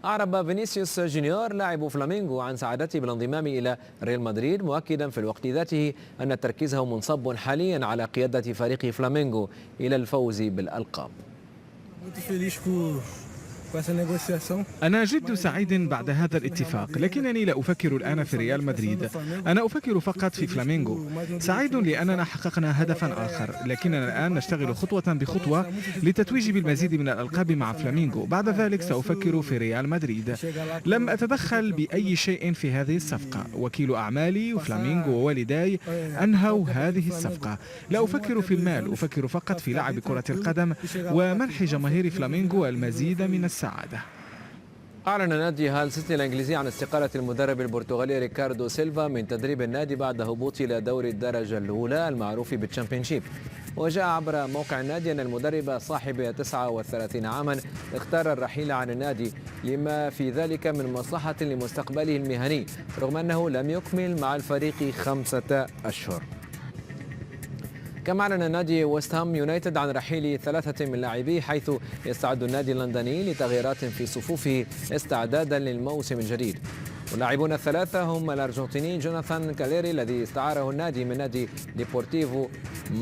أعرب فينيسيوس جونيور لاعب فلامينغو عن سعادته بالانضمام إلى ريال مدريد، مؤكدا في الوقت ذاته أن تركيزه منصب حاليا على قيادة فريق فلامينغو إلى الفوز بالألقاب. أنا جد سعيد بعد هذا الاتفاق، لكنني لا أفكر الآن في ريال مدريد، أنا أفكر فقط في فلامينغو. سعيد لأننا حققنا هدفا آخر، لكننا الآن نشتغل خطوة بخطوة لتتويج بالمزيد من الألقاب مع فلامينغو. بعد ذلك سأفكر في ريال مدريد. لم أتدخل بأي شيء في هذه الصفقة، وكيل أعمالي وفلامينغو ووالداي أنهوا هذه الصفقة. لا أفكر في المال، أفكر فقط في لعب كرة القدم ومنح جماهير فلامينغو المزيد من السعادة. أعلن نادي هال سيتي الإنجليزي عن استقالة المدرب البرتغالي ريكاردو سيلفا من تدريب النادي بعد هبوط إلى دوري الدرجة الأولى المعروف بالتشامبيونشيب. وجاء عبر موقع النادي أن المدرب صاحب 39 عاما اختار الرحيل عن النادي لما في ذلك من مصلحة لمستقبله المهني، رغم أنه لم يكمل مع الفريق 5 أشهر. كما أعلن نادي ويست هام يونايتد عن رحيل 3 من لاعبيه، حيث يستعد النادي اللندني لتغييرات في صفوفه استعدادا للموسم الجديد. واللاعبون الثلاثة هم الأرجنتيني جوناثان كاليري الذي استعاره النادي من نادي ديبورتيفو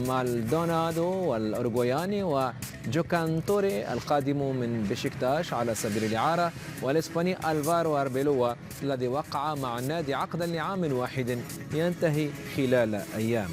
مالدونادو، والأورجواياني وجوكان توري القادم من بشكتاش على سبيل الإعارة، والإسباني ألفارو أربيلوا الذي وقع مع النادي عقدا لعام واحد ينتهي خلال أيام.